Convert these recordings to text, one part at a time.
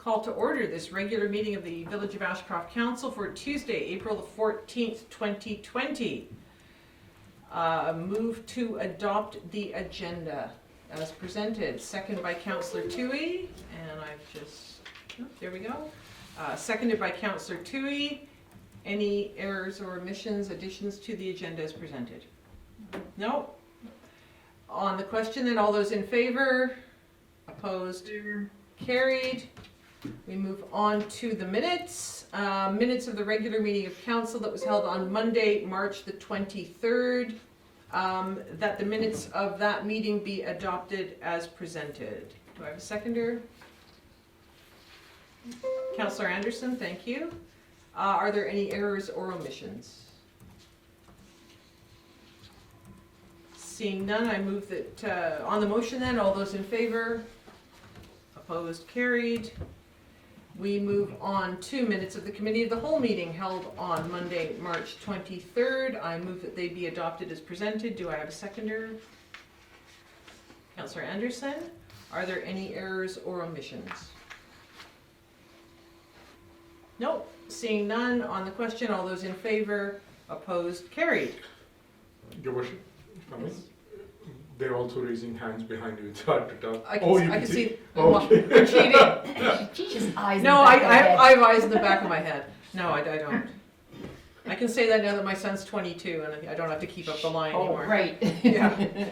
call to order this regular meeting of the Village of Ashcroft Council for Tuesday, April the 14th, 2020. Move to adopt the agenda as presented. Second by Councillor Toohey, and there we go. Seconded by Councillor Toohey. Any errors or omissions, additions to the agenda as presented? No? On the question, then all those in favor? Opposed? Carried. We move on to the minutes. Minutes of the regular meeting of council that was held on Monday, March the 23rd. That the minutes of that meeting be adopted as presented. Do I have a seconder? Councillor Anderson, thank you. Are there any errors or omissions? Seeing none, I move that on the motion then, all those in favor? Opposed? Carried. We move on to minutes of the Committee of the Whole meeting held on Monday, March 23rd. I move that they be adopted as presented. Do I have a seconder? Councillor Anderson. Are there any errors or omissions? Nope. Seeing none, on the question, all those in favor? Opposed? Carried. Your worship, they're also raising hands behind you. It's hard to tell. I can see. Okay. I'm cheating. Just eyes. No, I have eyes in the back of my head. No, I don't. I can say that now that my son's 22 and I don't have to keep up the line anymore. Oh, right. Yeah.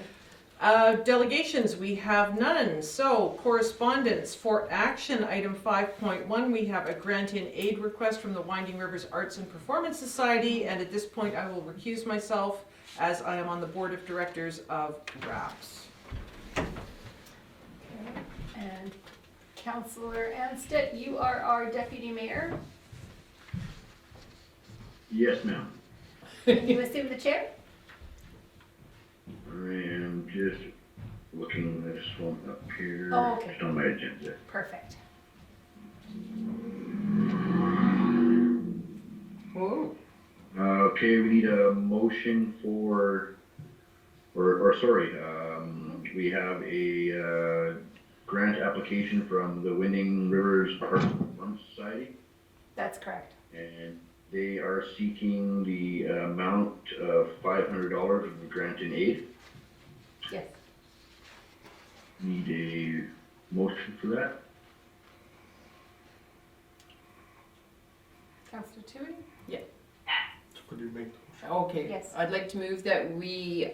Delegations, we have none. So, correspondence for action item 5.1, we have a grant in aid request from the Winding Rivers Arts and Performance Society, and at this point I will recuse myself as I am on the board of directors of RAPS. Okay. And Councillor Anstett, you are our deputy mayor. Yes, ma'am. Can you assume the chair? I am just looking at this one up here. Oh, okay. It's on my agenda. Perfect. Whoa. Okay, we need a motion for, we have a grant application from the Winding Rivers Arts and Performance Society, That's correct. and they are seeking the amount of $500 of the grant in aid. Yes. Need a motion for that. Councillor Toohey? Could you make Okay. Yes. I'd like to move that we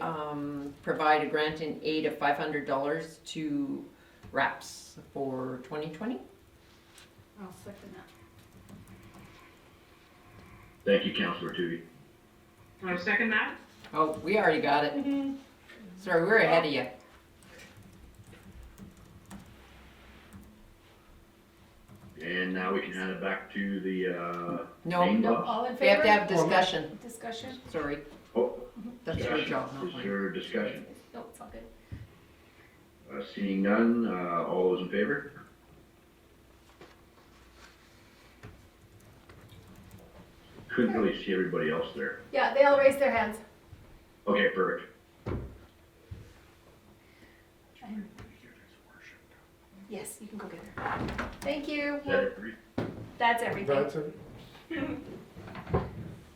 provide a grant in aid of $500 to RAPS for 2020. I'll second that. Thank you, Councillor Toohey. I'll second that. Oh, we already got it. Sorry, we're ahead of you. And now we can hand it back to the No, main No, boss. all in we favor? have to have discussion. Discussion? Sorry, Oh, that's your discussion. job, not Is mine. there discussion? No, it's all good. Seeing none, all those in favor? Couldn't really see everybody else there. Yeah, they all raised their hands. Okay, perfect. Yes, you can go get her. Thank you. Is that everybody? That's everything. That's it.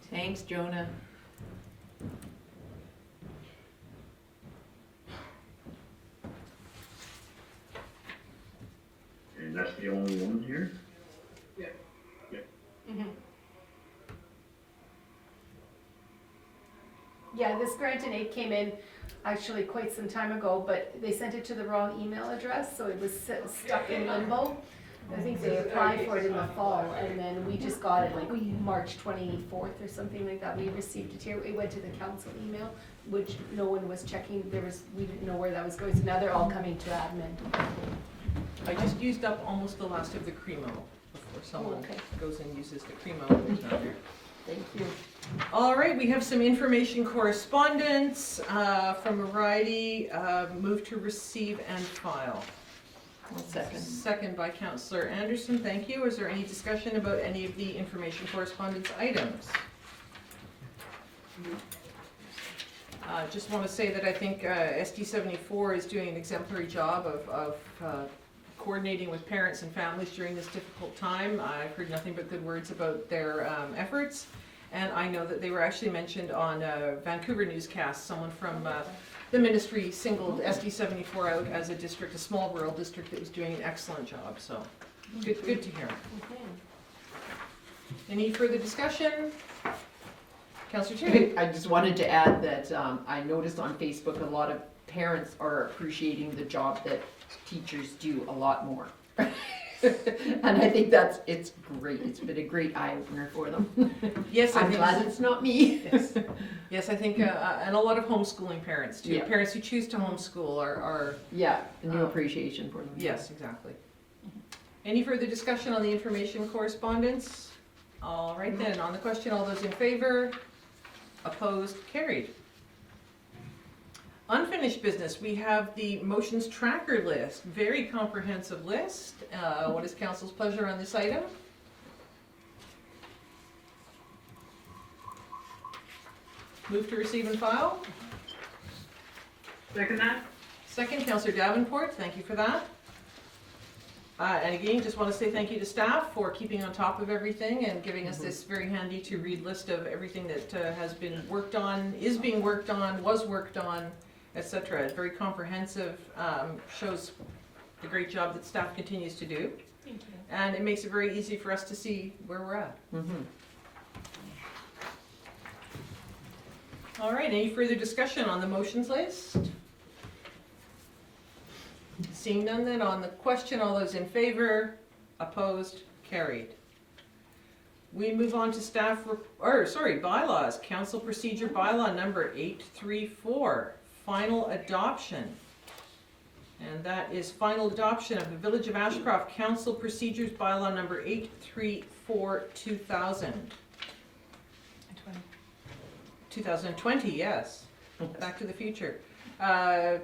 Thanks, Jonah. And that's the only one here? Mhm. Yeah, this grant and aid came in actually quite some time ago, but they sent it to the wrong email address, so it was stuck in limbo. I think they applied for it in the fall, and then we just got it like March 24th or something like that. We received it here. It went to the council email, which no one was checking. We didn't know where that was going, so now they're all coming to admin. I just used up almost the last of the Cremo before someone okay. goes and uses the Cremo and there's not there. Thank you. All right, we have some information correspondence from a variety. Move to receive and file. I'll second. Second by Councillor Anderson, thank you. Is there any discussion about any of the information correspondence items? Just want to say that I think SD74 is doing an exemplary job of coordinating with parents and families during this difficult time. I've heard nothing but good words about their efforts. And I know that they were actually mentioned on a Vancouver newscast. Someone from the ministry singled SD74 out as a district, a small rural district that was doing an excellent job. So good to hear. Any further discussion? Councillor Terry? I just wanted to add that I noticed on Facebook a lot of parents are appreciating the job that teachers do a lot more. And I think it's great. It's been a great eye opener for them. Yes, I I'm think glad it's not me. Yes, yes, I think, and a lot of homeschooling parents too. Yeah. Parents who choose to homeschool are Yeah, a new appreciation for them. yes, exactly. Any further discussion on the information correspondence? All right then, on the question, all those in favor? Opposed? Carried. Unfinished business, we have the motions tracker list, very comprehensive list. What is council's pleasure on this item? Move to receive and file. Second that? Second, Councillor Davenport, thank you for that. And again, just want to say thank you to staff for keeping on top of everything and giving us this very handy to read list of everything that has been worked on, is being worked on, was worked on, etc. It's very comprehensive, shows the great job that staff continues to do. Thank you. And it makes it very easy for us to see where we're at. Mhm. All right, any further discussion on the motions list? Seeing none then, on the question, all those in favor, opposed, carried. We move on to bylaws, council procedure bylaw number 834, final adoption. And that is final adoption of the Village of Ashcroft Council Procedures bylaw number 834, 2000. 2020, yes. Back to the future. Councillor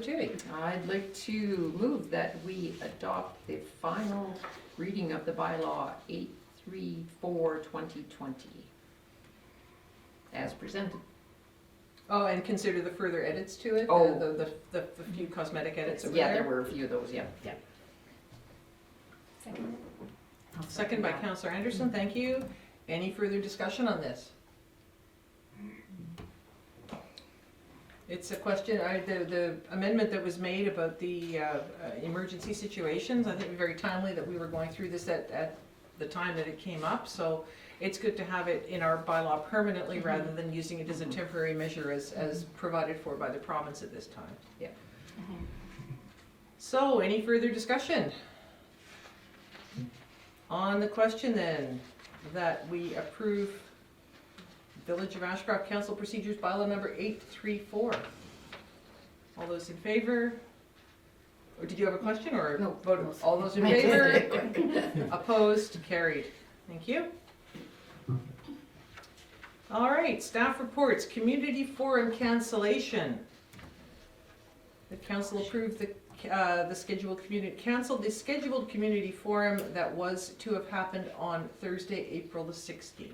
Toohey. I'd like to move that we adopt the final reading of the bylaw 834-2020 as presented. Oh, and consider the further edits to it? Oh. The few cosmetic edits over Yeah, there? there were a few of those, yeah. Second. Second by Councillor Anderson, thank you. Any further discussion on this? It's a question, the amendment that was made about the emergency situations, I think very timely that we were going through this at the time that it came up, so it's good to have it in our bylaw permanently rather than using it as a temporary measure as provided for by the province at this time. Yeah. So, any further discussion? On the question then, that we approve Village of Ashcroft Council Procedures bylaw number 834. All those in favor? Or did you have a question or No. vote? All those in favor? Opposed? Carried. Thank you. All right, staff reports, community forum cancellation. The council approved the scheduled community forum that was to have happened on Thursday, April the 16th.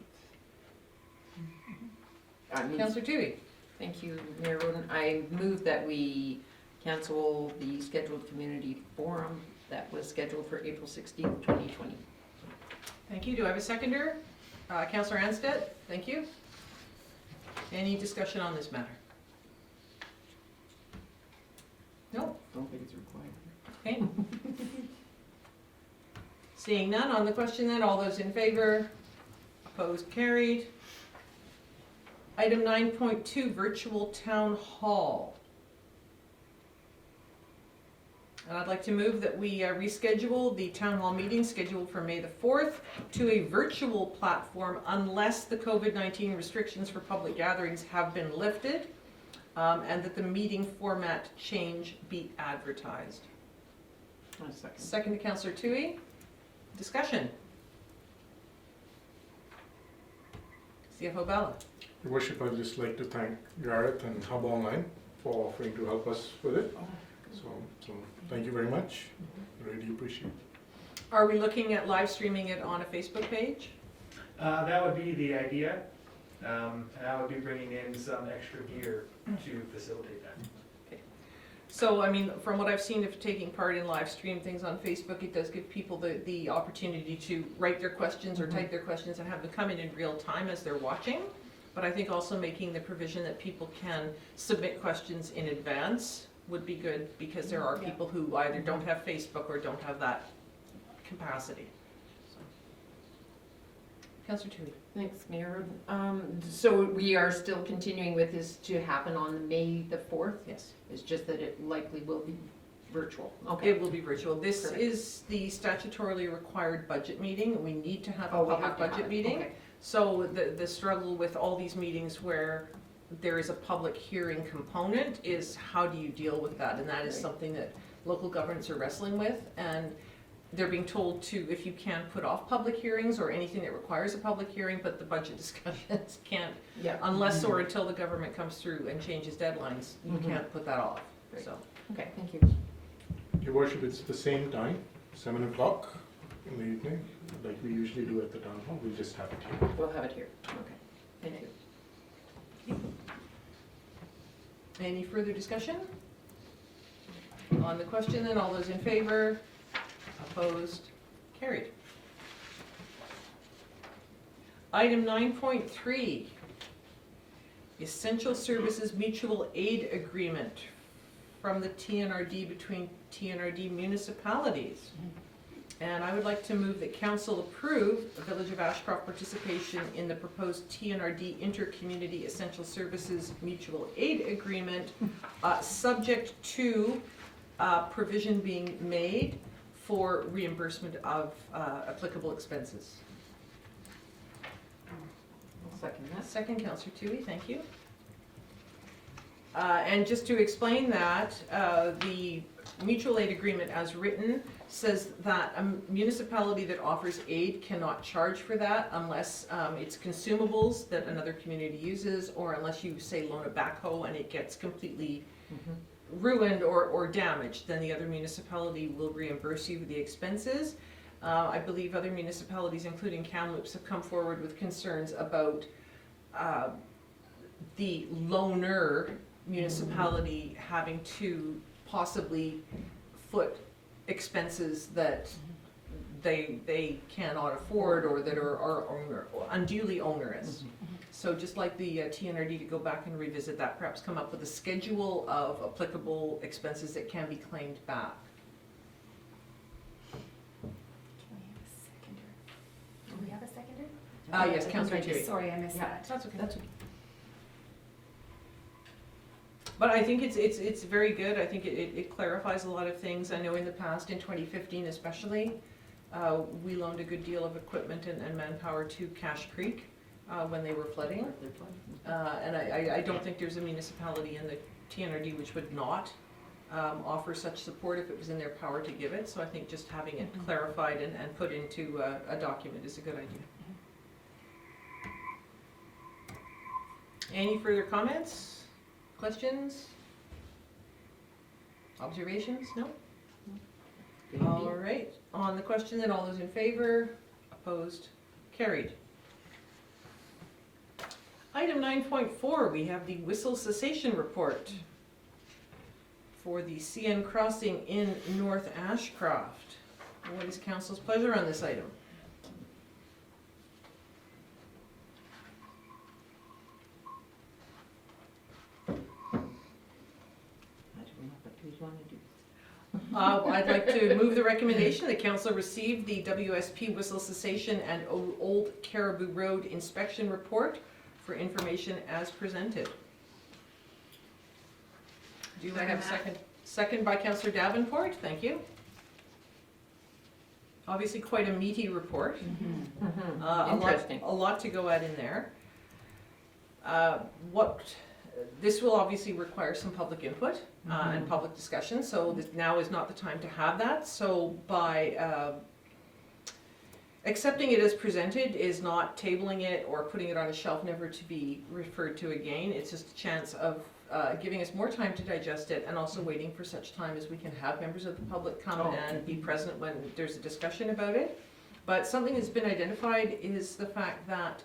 Councillor Toohey. Thank you, Mayor Roden. I move that we cancel the scheduled community forum that was scheduled for April 16th, 2020. Thank you. Do I have a seconder? Councillor Anstead, thank you. Any discussion on this matter? No? Don't think it's required. Okay. Seeing none on the question then, all those in favor? Opposed? Carried. Item 9.2, virtual town hall. And I'd like to move that we reschedule the town hall meeting scheduled for May the 4th to a virtual platform unless the COVID-19 restrictions for public gatherings have been lifted, and that the meeting format change be advertised. Second to Councillor Toohey. Discussion. CFO Bella. Your Worship, I'd just like to thank Garrett and Hub Online for offering to help us with it. So thank you very much. Really appreciate it. Are we looking at live streaming it on a Facebook page? That would be the idea, and I would be bringing in some extra gear to facilitate that. So, I mean, from what I've seen of taking part in live stream things on Facebook, it does give people the opportunity to write their questions or type their questions and have them come in real time as they're watching. But I think also making the provision that people can submit questions in advance would be good, because there are Yeah. people who either don't have Facebook or don't have that capacity. So. Councillor Tui. Thanks, Mayor. So we are still continuing with this to happen on May the 4th? Yes. It's just that it likely will be virtual. Okay. It will be virtual. This Perfect. is the statutorily required budget meeting. We need to have a Oh, we public have to have budget it. meeting. Okay. So the struggle with all these meetings where there is a public hearing component is, how do you deal with that? And that is Right. something that local governments are wrestling with, and they're being told to, if you can, put off public hearings or anything that requires a public hearing, but the budget discussions can't, Yeah. unless or until the government comes through and changes deadlines, you Mhm. can't put that off, Right. so. Okay, thank you. Your worship, it's the same time, 7 o'clock in the evening, like we usually do at the town hall, we just have it here. We'll have it here. Okay, thank you. Any further discussion? On the question then, all those in favor? Opposed? Carried. Item 9.3, Essential Services Mutual Aid Agreement from the TNRD between TNRD municipalities. And I would like to move that council approve the Village of Ashcroft participation in the proposed TNRD Intercommunity Essential Services Mutual Aid Agreement, subject to provision being made for reimbursement of applicable expenses. I'll second that. Second, Councillor Tui, thank you. And just to explain that, the mutual aid agreement as written says that a municipality that offers aid cannot charge for that unless it's consumables that another community uses, or unless you, say, loan a backhoe and it gets completely ruined or damaged, then the other municipality will reimburse you for the expenses. I believe other municipalities, including Kamloops, have come forward with concerns about the loaner municipality having to possibly foot expenses that they cannot afford or that are unduly onerous. So just like the TNRD, to go back and revisit that, perhaps come up with a schedule of applicable expenses that can be claimed back. Do we have a seconder? Yes, Councillor Tui. Sorry, I missed Yeah. that. That's okay. That's okay. But I think it's very good. I think it clarifies a lot of things. I know in the past, in 2015 especially, we loaned a good deal of equipment and manpower to Cache Creek when they were flooding. And I don't think there's a municipality in the TNRD which would not offer such support if it was in their power to give it. So I think just having it clarified and put into a document is a good idea. Any further comments? Questions? Observations? No? Good All idea. right, on the question then, all those in favor, opposed, carried. Item 9.4, we have the whistle cessation report for the CN crossing in North Ashcroft. What is council's pleasure on this item? I don't know what we want to do. I'd like to move the recommendation that council receive the WSP whistle cessation and Old Caribou Road inspection report for information as presented. Do I have a second? Second by councillor Davenport, thank you. Obviously quite a meaty report. Interesting. A lot to go at in there. This will obviously require some public input and public discussion, so now is not the time to have that. So by accepting it as presented is not tabling it or putting it on a shelf never to be referred to again. It's just a chance of giving us more time to digest it and also waiting for such time as we can have members of the public come and be present when there's a discussion about it. But something that's been identified is the fact that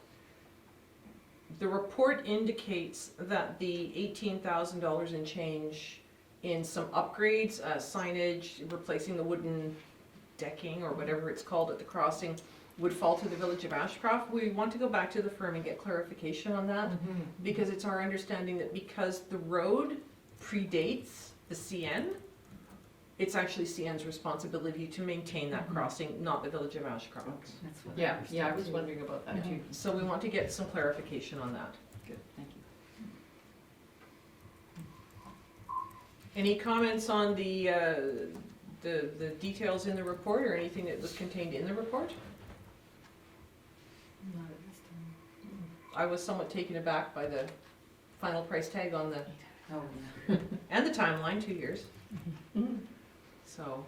the report indicates that the $18,000 and change in some upgrades, signage, replacing the wooden decking or whatever it's called at the crossing would fall to the Village of Ashcroft. We want to go back to the firm and get clarification on that, because it's our understanding that because the road predates the CN, it's actually CN's responsibility to maintain that crossing, not the Village of Ashcroft. That's what Yeah, understood yeah, I was too. wondering about that too. So we want to get some clarification on that. Good, thank you. Any comments on the details in the report or anything that was contained in the report? Not at this time. I was somewhat taken aback by the final price tag on the, Oh, yeah. and the timeline, 2 years. So.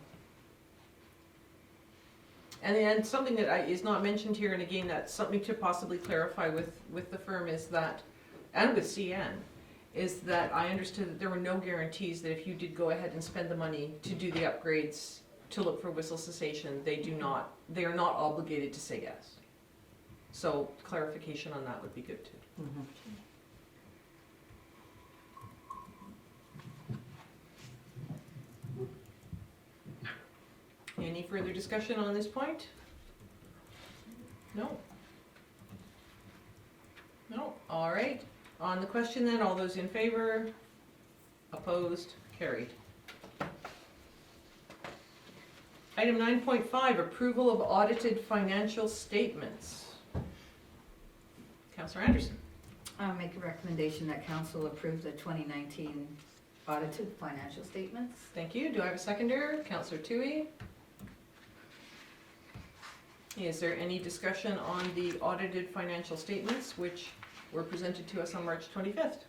And then something that is not mentioned here, and again, that's something to possibly clarify with the firm is that, and with CN, is that I understood that there were no guarantees that if you did go ahead and spend the money to do the upgrades to look for whistle cessation, they are not obligated to say yes. So clarification on that would be good too. Any further discussion on this point? No? No, all right. On the question then, all those in favor? Opposed? Carried. Item 9.5, approval of audited financial statements. Councillor Anderson. I'll make a recommendation that council approve the 2019 audited financial statements. Thank you. Do I have a seconder? Councillor Toohey. Is there any discussion on the audited financial statements which were presented to us on March 25th?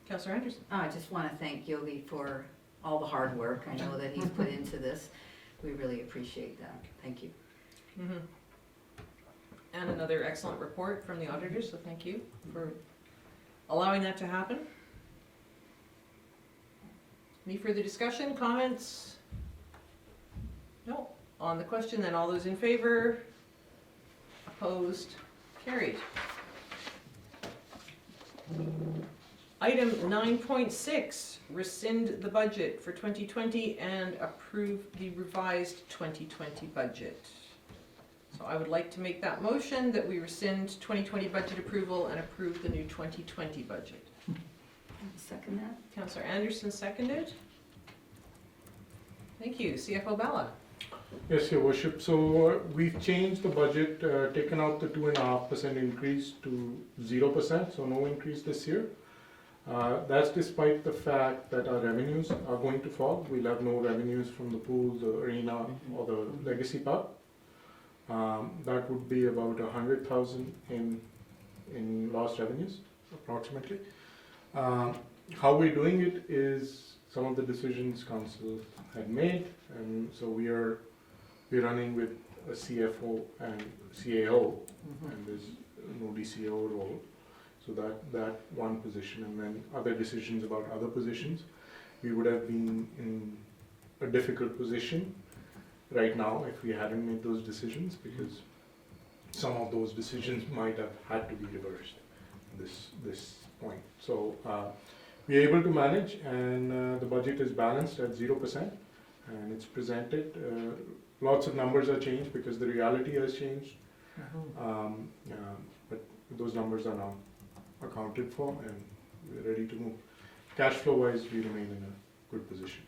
Councillor Anderson. I just want to thank Yogi for all the hard work I know that he's put into this. We really appreciate that. Thank you. Mhm. And another excellent report from the auditors, so thank you for allowing that to happen. Any further discussion, comments? No. On the question then, all those in favor? Opposed? Carried. Item 9.6, rescind the budget for 2020 and approve the revised 2020 budget. So I would like to make that motion that we rescind 2020 budget approval and approve the new 2020 budget. Second that? Councillor Anderson seconded. Thank you. CFO Bella. Yes, Your Worship. So we've changed the budget, taken out the 2.5% increase to 0%, so no increase this year. That's despite the fact that our revenues are going to fall. We'll have no revenues from the pool, the arena, or the legacy pub. That would be about 100,000 in lost revenues, approximately. How we're doing it is some of the decisions council had made, and so we're running with a CFO and CAO, and there's no DCO role. So that one position, and then other decisions about other positions. We would have been in a difficult position right now if we hadn't made those decisions, because some of those decisions might have had to be reversed at this point. So we're able to manage, and the budget is balanced at 0%, and it's presented. Lots of numbers are changed because the reality has changed, but those numbers are now accounted for, and we're ready to move. Cash flow wise, we remain in a good position.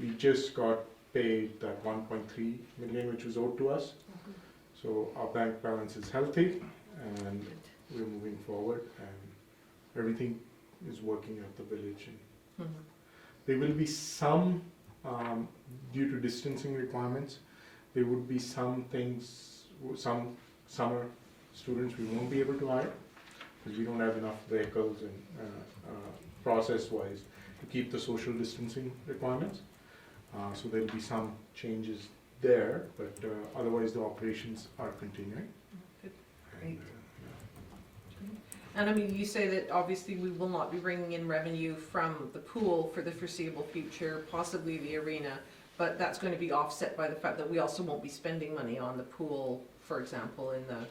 We just got paid that 1.3 million which was owed to us, so our bank balance is healthy, and we're moving forward, and everything is working at the village. And there will be some, due to distancing requirements, there would be some things, some summer students we won't be able to hire, because we don't have enough vehicles and process-wise to keep the social distancing requirements. So there'll be some changes there, but otherwise the operations are continuing. Good. Great. And I mean, you say that obviously we will not be bringing in revenue from the pool for the foreseeable future, possibly the arena, but that's going to be offset by the fact that we also won't be spending money on the pool, for example, in the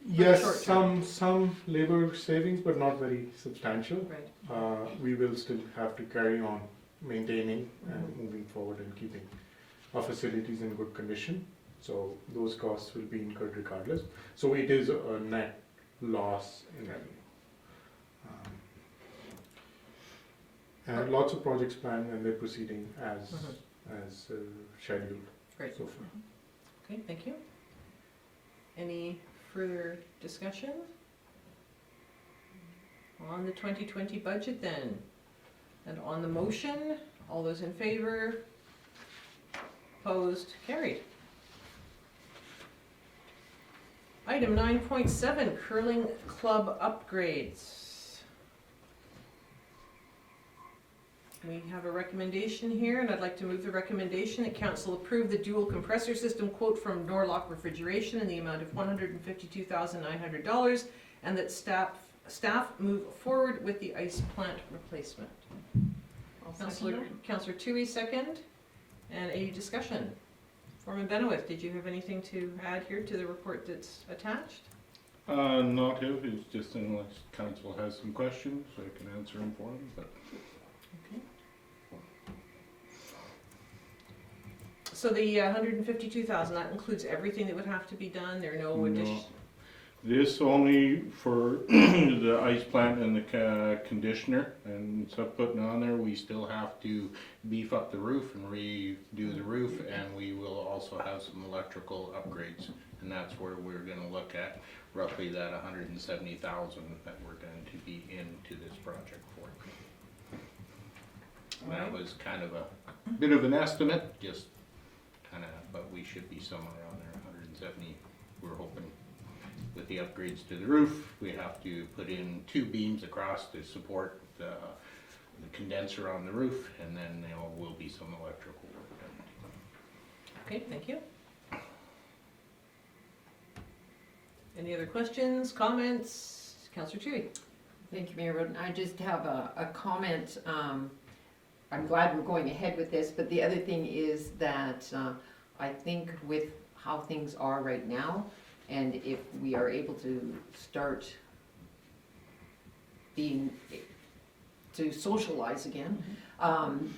Yes, short term. some labor savings, but not very substantial. Right. We will still have to carry on maintaining and moving forward and keeping our facilities in good condition. So those costs will be incurred regardless. So it is a net loss in revenue. And lots of projects planned and they're proceeding as scheduled Great. so far. Okay, thank you. Any further discussion? On the 2020 budget then, and on the motion, all those in favor? Opposed? Carried. Item 9.7, curling club upgrades. We have a recommendation here, and I'd like to move the recommendation that council approve the dual compressor system quote from Norlock Refrigeration in the amount of $152,900, and that staff move forward with the ice plant replacement. Councillor Toohey, second. And any discussion? Foreman Benowith, did you have anything to add here to the report that's attached? Not him, it's just unless council has some questions, I can answer them for him, but. Okay. So the 152,000, that includes everything that would have to be done? There are no addition? This only for the ice plant and the conditioner and stuff putting on there. We still have to beef up the roof and redo the roof, and we will also have some electrical upgrades. And that's where we're gonna look at roughly that 170,000 that we're going to be into this project for. And that was kind of a bit of an estimate, just kind of, but we should be somewhere around there, 170, we're hoping. With the upgrades to the roof, we have to put in 2 beams across to support the condenser on the roof, and then there will be some electrical work done. Okay, thank you. Any other questions, comments? Councillor Toohey? Thank you, Mayor Roden. I just have a comment. I'm glad we're going ahead with this, but the other thing is that I think with how things are right now, and if we are able to start to socialize again,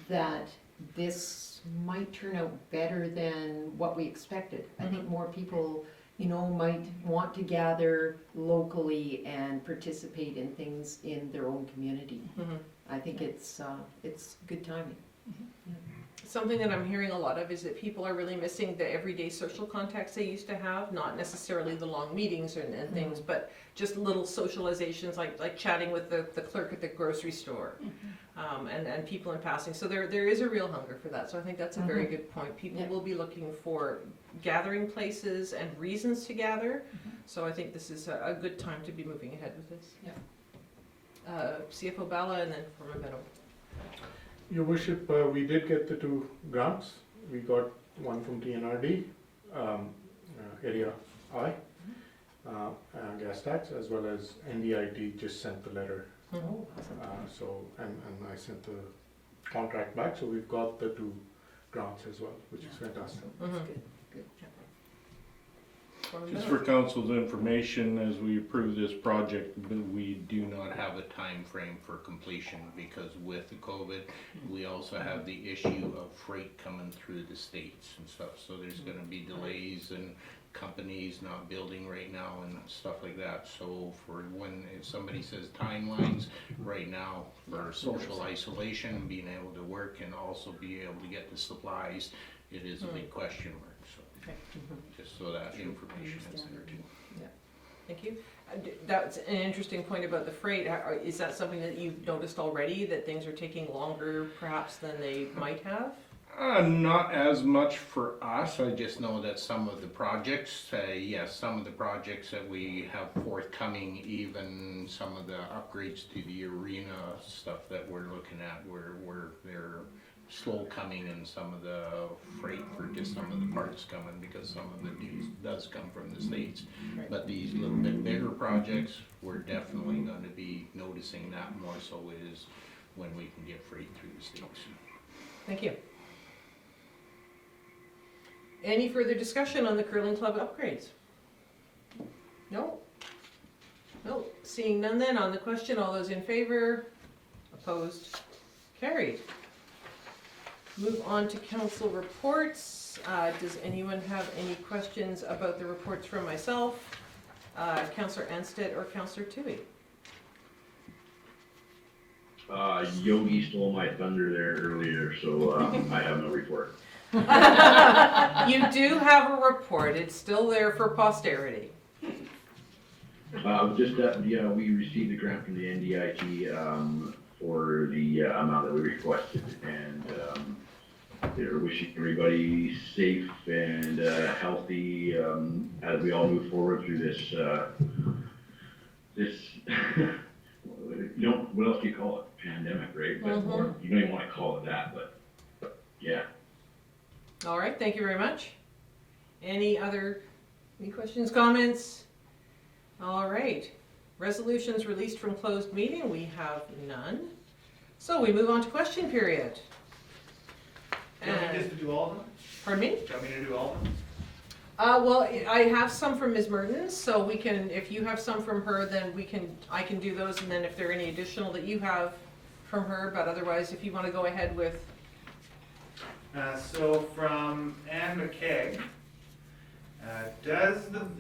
that this might turn out better than what we expected. I think more people, might want to gather locally and participate in things in their own community. I think it's good timing. Something that I'm hearing a lot of is that people are really missing the everyday social contacts they used to have, not necessarily the long meetings and things, but just little socializations like chatting with the clerk at the grocery store, and people in passing. So there is a real hunger for that. So I think that's a very good point. People will be looking for gathering places and reasons to gather. So I think this is a good time to be moving ahead with this. CFO Bala and then Foreman Benowith. Your Worship, we did get the 2 grants. We got one from TNRD, Area I, gas tax, as well as NDIT just sent the letter. So, and I sent the contract back, so we've got the 2 grants as well, which is fantastic. Just for council's information, as we approve this project, we do not have a time frame for completion, because with the COVID, we also have the issue of freight coming through the states and stuff, so there's gonna be delays and companies not building right now and stuff like that. So if somebody says timelines, right now for social isolation, being able to work and also be able to get the supplies, it is a big question mark, so. Okay. Just so that information is there too. Thank you. That's an interesting point about the freight. Is that something that you've noticed already, that things are taking longer perhaps than they might have? Not as much for us. I just know that some of the projects, some of the projects that we have forthcoming, even some of the upgrades to the arena stuff that we're looking at, where they're slow coming, and some of the freight for just some of the parts coming, because some of the news does come from the States. Right. But these little bit bigger projects, we're definitely going to be noticing that more so is when we can get freight through the States. Thank you. Any further discussion on the curling club upgrades? No? No, seeing none then, on the question, all those in favor? Opposed? Carried. Move on to council reports. Does anyone have any questions about the reports from myself, Councillor Anstead or Councillor Toohey? Yogi stole my thunder there earlier, so I have no report. You do have a report, it's still there for posterity. Just that, yeah, we received a grant from the NDIT for the amount that we requested, and they're wishing everybody safe and healthy as we all move forward through this. You don't, what else do you call it? Pandemic, right? But more, you don't even want to call it that, but yeah. All right, thank you very much. Any questions, comments? All right, resolutions released from closed meeting, we have none. So we move on to question period. Do you want me just to do all of them? Pardon me? Do you want me to do all of them? Well, I have some from Ms. Mertens, so we can, if you have some from her, then I can do those, and then if there are any additional that you have from her, but otherwise, if you want to go ahead with. So from Anne McKay,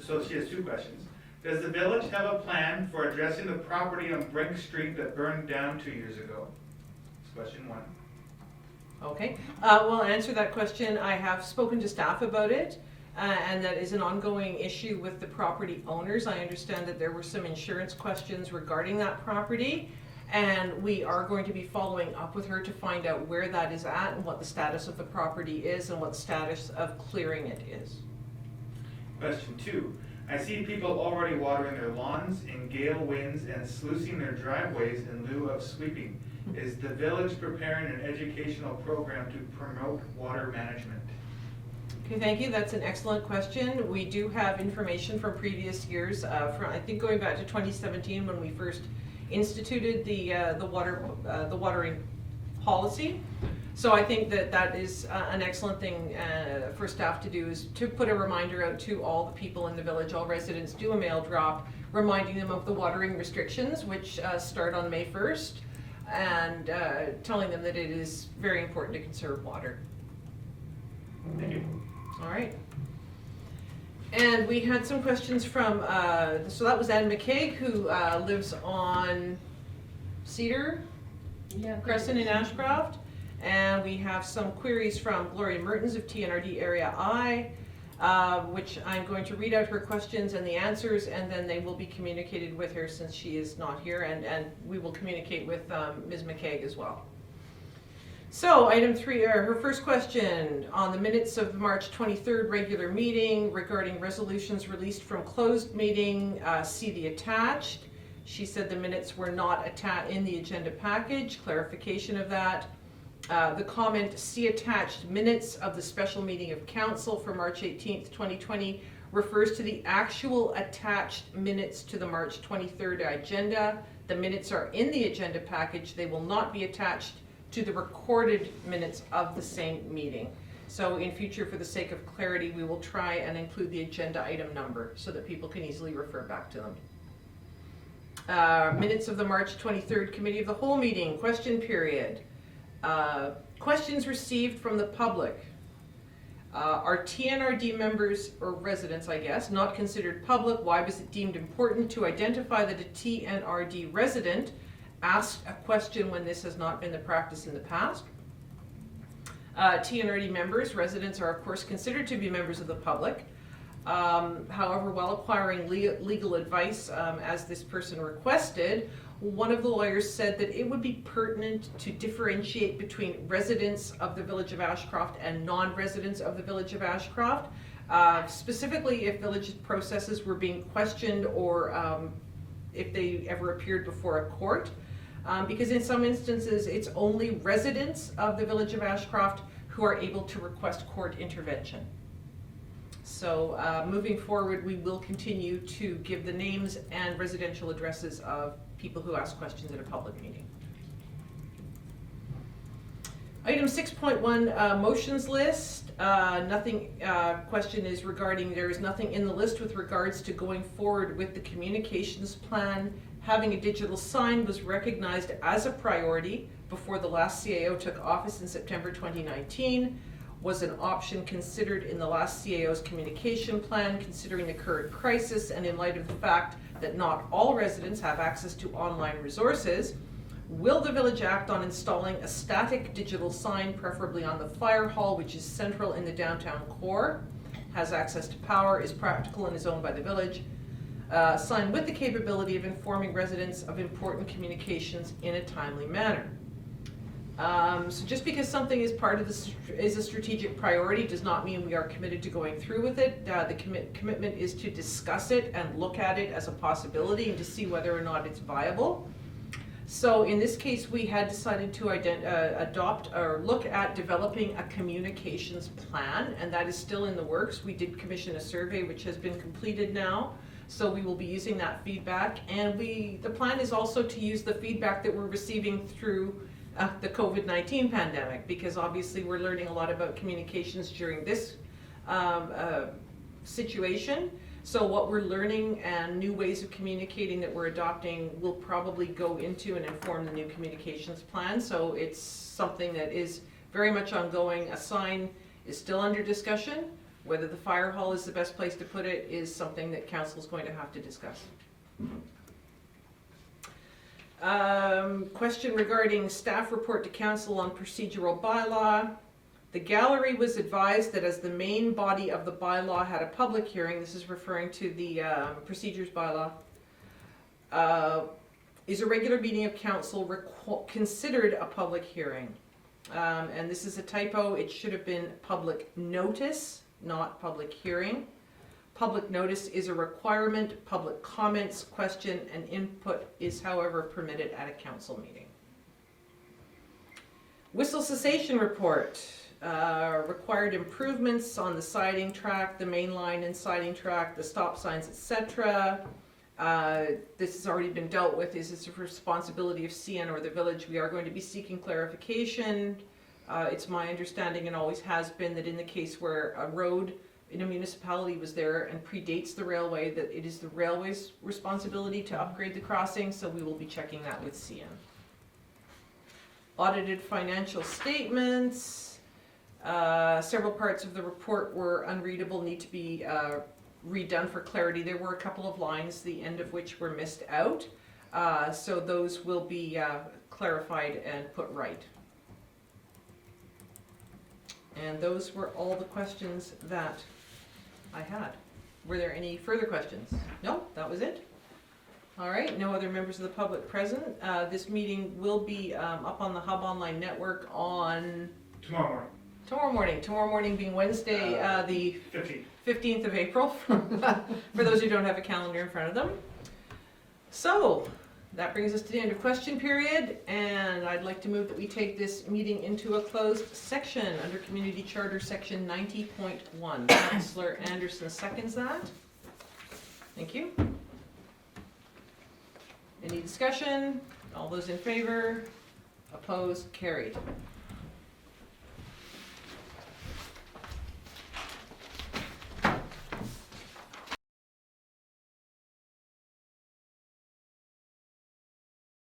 so she has two questions. Does the village have a plan for addressing the property on Brink Street that burned down 2 years ago? That's question one. Okay, we'll answer that question. I have spoken to staff about it, and that is an ongoing issue with the property owners. I understand that there were some insurance questions regarding that property, and we are going to be following up with her to find out where that is at and what the status of the property is and what the status of clearing it is. Question two. I see people already watering their lawns in gale winds and sluicing their driveways in lieu of sweeping. Is the village preparing an educational program to promote water management? Okay, thank you. That's an excellent question. We do have information from previous years, from I think going back to 2017 when we first instituted the watering policy. So I think that is an excellent thing for staff to do, is to put a reminder out to all the people in the village, all residents, do a mail drop reminding them of the watering restrictions, which start on May 1st, and telling them that it is very important to conserve water. Thank you. All right. And we had some questions from, so that was Anne McKay, who lives on Cedar Crescent in Ashcroft. And we have some queries from Gloria Mertens of TNRD Area I, which I'm going to read out her questions and the answers, and then they will be communicated with her since she is not here, and we will communicate with Ms. McKay as well. So item 3, her first question, on the minutes of the March 23rd regular meeting regarding resolutions released from closed meeting, see the attached. She said the minutes were not in the agenda package, clarification of that. The comment, see attached minutes of the special meeting of council for March 18th, 2020, refers to the actual attached minutes to the March 23rd agenda. The minutes are in the agenda package. They will not be attached to the recorded minutes of the same meeting. So in future, for the sake of clarity, we will try and include the agenda item number so that people can easily refer back to them. Minutes of the March 23rd Committee of the Whole meeting, question period. Questions received from the public. Are TNRD members, or residents I guess, not considered public? Why was it deemed important to identify that a TNRD resident asked a question when this has not been the practice in the past? TNRD members, residents, are of course considered to be members of the public. However, while acquiring legal advice, as this person requested, one of the lawyers said that it would be pertinent to differentiate between residents of the Village of Ashcroft and non-residents of the Village of Ashcroft, specifically if village processes were being questioned or if they ever appeared before a court. Because in some instances, it's only residents of the Village of Ashcroft who are able to request court intervention. So moving forward, we will continue to give the names and residential addresses of people who ask questions at a public meeting. Item 6.1, motions list. Nothing, question is regarding, there is nothing in the list with regards to going forward with the communications plan. Having a digital sign was recognized as a priority before the last CAO took office in September 2019. Was an option considered in the last CAO's communication plan, considering the current crisis and in light of the fact that not all residents have access to online resources. Will the village act on installing a static digital sign, preferably on the fire hall, which is central in the downtown core, has access to power, is practical and is owned by the village? Sign with the capability of informing residents of important communications in a timely manner. So just because something is part of is a strategic priority does not mean we are committed to going through with it. The commitment is to discuss it and look at it as a possibility and to see whether or not it's viable. So in this case, we had decided to adopt or look at developing a communications plan, and that is still in the works. We did commission a survey which has been completed now, so we will be using that feedback. And the plan is also to use the feedback that we're receiving through the COVID-19 pandemic, because obviously we're learning a lot about communications during this situation. So what we're learning and new ways of communicating that we're adopting will probably go into and inform the new communications plan. So it's something that is very much ongoing. A sign is still under discussion. Whether the fire hall is the best place to put it is something that council is going to have to discuss. Question regarding staff report to council on procedural bylaw. The gallery was advised that as the main body of the bylaw had a public hearing, this is referring to the procedures bylaw, is a regular meeting of council considered a public hearing. And this is a typo. It should have been public notice, not public hearing. Public notice is a requirement. Public comments, question, and input is, however, permitted at a council meeting. Whistle cessation report. Required improvements on the siding track, the main line and siding track, the stop signs, etc. This has already been dealt with. Is this a responsibility of CN or the village? We are going to be seeking clarification. It's my understanding and always has been that in the case where a road in a municipality was there and predates the railway, that it is the railway's responsibility to upgrade the crossing, so we will be checking that with CN. Audited financial statements. Several parts of the report were unreadable, need to be redone for clarity. There were a couple of lines, the end of which were missed out. So those will be clarified and put right. And those were all the questions that I had. Were there any further questions? No, that was it. All right, no other members of the public present. This meeting will be up on the Hub Online Network on Tomorrow morning being Wednesday, the 15th. 15th of April, for those who don't have a calendar in front of them. So, that brings us to the end of question period, and I'd like to move that we take this meeting into a closed section under Community Charter Section 90.1. Councillor Anderson seconds that. Thank you. Any discussion? All those in favor? Opposed? Carried.